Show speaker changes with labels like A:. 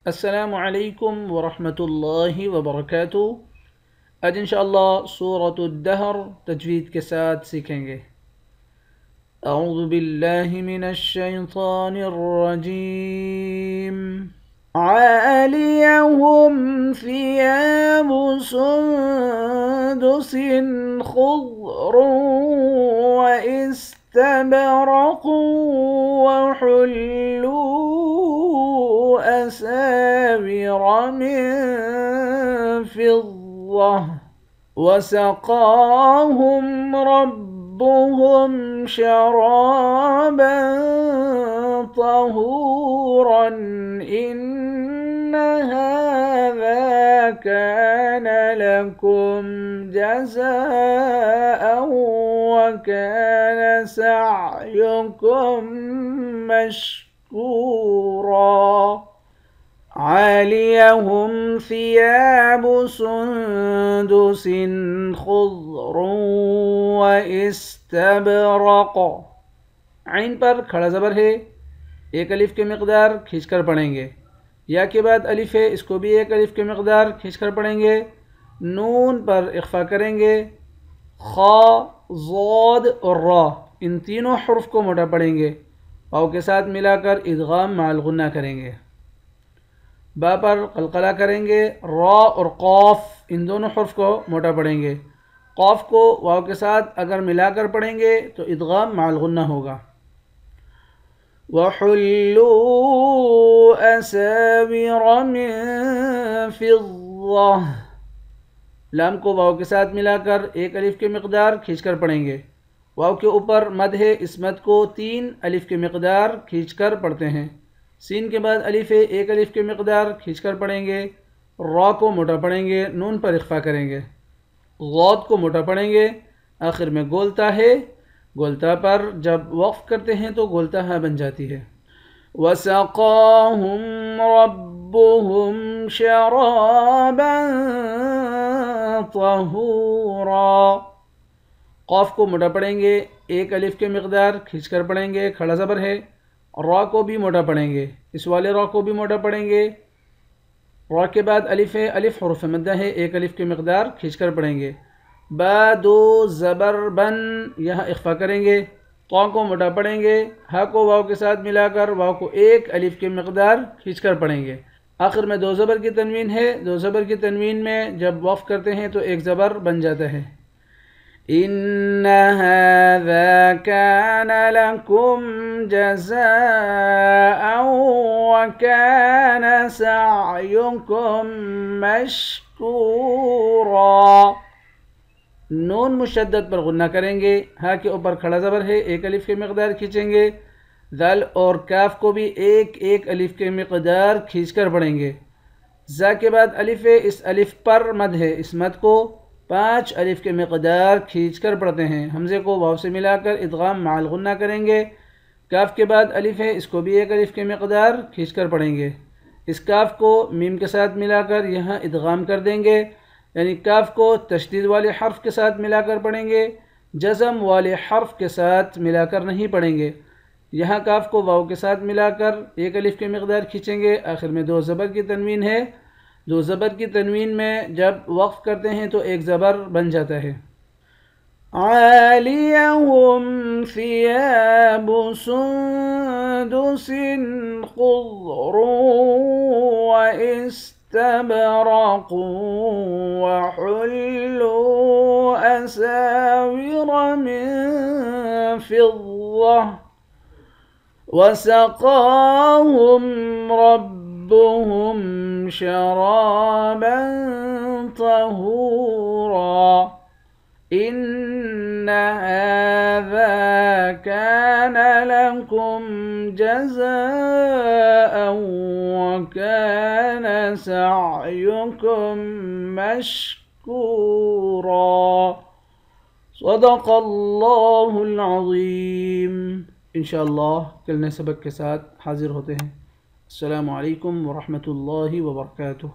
A: السلام علیکم ورحمۃ اللہ وبرکاتہ۔ آج انشاءاللہ سورۃ الدہر تجوید کے ساتھ سیکھیں گے۔ اعوذ باللہ من الشیطان الرجیم۔ عالیہم ثیاب سندس خضر واستبرق وحلوا أساور من فضة وسقاهم ربهم شرابا طهورا إن هذا كان لكم جزاء وكان سعيكم مشكورا۔ عالیہم ثیاب سندس خضر واستبرق۔ عین پر کھڑا زبر ہے، ایک الف کے مقدار کھینچ کر پڑھیں گے۔ یا کے بعد الف ہے، اس کو بھی ایک الف کے مقدار کھینچ کر پڑھیں گے۔ نون پر اخفا کریں گے۔ خا، ضاد اور را، ان تینوں حرف کو موٹا پڑھیں گے۔ واو کے ساتھ ملا کر ادغام مع الغنہ کریں گے۔ با پر قلقلہ کریں گے۔ را اور قاف، ان دونوں حرف کو موٹا پڑھیں گے۔ قاف کو واو کے ساتھ اگر ملا کر پڑھیں گے تو ادغام مع الغنہ ہوگا۔ وَحُلُّوا أَسَاوِرَ مِن فِضَّةٍ۔ لام کو واو کے ساتھ ملا کر ایک الف کے مقدار کھینچ کر پڑھیں گے۔ واو کے اوپر مد ہے، اس مد کو 3 الف کے مقدار کھینچ کر پڑھتے ہیں۔ سین کے بعد الف ہے، ایک الف کے مقدار کھینچ کر پڑھیں گے۔ را کو موٹا پڑھیں گے، نون پر اخفا کریں گے۔ غاد کو موٹا پڑھیں گے، آخر میں گولتا ہے، گولتا پر جب وقف کرتے ہیں تو گولتا ہا بن جاتی ہے۔ وَسَقَاهُمْ رَبُّهُمْ شَرَابًا طَهُورًا۔ قاف کو موٹا پڑھیں گے، ایک الف کے مقدار کھینچ کر پڑھیں گے، کھڑا زبر ہے۔ را کو بھی موٹا پڑھیں گے، اس والے را کو بھی موٹا پڑھیں گے۔ را کے بعد الف ہے، الف حرف مدہ ہے، ایک الف کے مقدار کھینچ کر پڑھیں گے۔ با دو زبر بن، یہاں اخفا کریں گے۔ طا کو موٹا پڑھیں گے، ہا کو واو کے ساتھ ملا کر واو کو ایک الف کے مقدار کھینچ کر پڑھیں گے۔ آخر میں 2 زبر کی تنوین ہے، 2 زبر کی تنوین میں جب وقف کرتے ہیں تو ایک زبر بن جاتا ہے۔ إِنَّ هَذَا كَانَ لَكُمْ جَزَاءً وَكَانَ سَعْيُكُمْ مَشْكُورًا۔ نون مشدد پر غنہ کریں گے، ہا کے اوپر کھڑا زبر ہے، ایک الف کے مقدار کھینچیں گے۔ ذال اور کاف کو بھی ایک ایک الف کے مقدار کھینچ کر پڑھیں گے۔ زا کے بعد الف ہے، اس الف پر مد ہے، اس مد کو 5 الف کے مقدار کھینچ کر پڑھتے ہیں۔ حمزے کو واو سے ملا کر ادغام مع الغنہ کریں گے۔ کاف کے بعد الف ہے، اس کو بھی ایک الف کے مقدار کھینچ کر پڑھیں گے۔ اس کاف کو میم کے ساتھ ملا کر یہاں ادغام کر دیں گے، یعنی کاف کو تشدید والے حرف کے ساتھ ملا کر پڑھیں گے، جزم والے حرف کے ساتھ ملا کر نہیں پڑھیں گے۔ یہاں کاف کو واو کے ساتھ ملا کر ایک الف کے مقدار کھینچیں گے، آخر میں 2 زبر کی تنوین ہے، 2 زبر کی تنوین میں جب وقف کرتے ہیں تو ایک زبر بن جاتا ہے۔ عالیہم ثیاب سندس خضر واستبرق وحلوا أساور من فضة وسقاهم ربهم شرابا طهورا إن هذا كان لكم جزاء وكان سعيكم مشكورا۔ صدق اللہ العظیم۔ انشاءاللہ کل نئے سبق کے ساتھ حاضر ہوتے ہیں۔ السلام علیکم ورحمۃ اللہ وبرکاتہ۔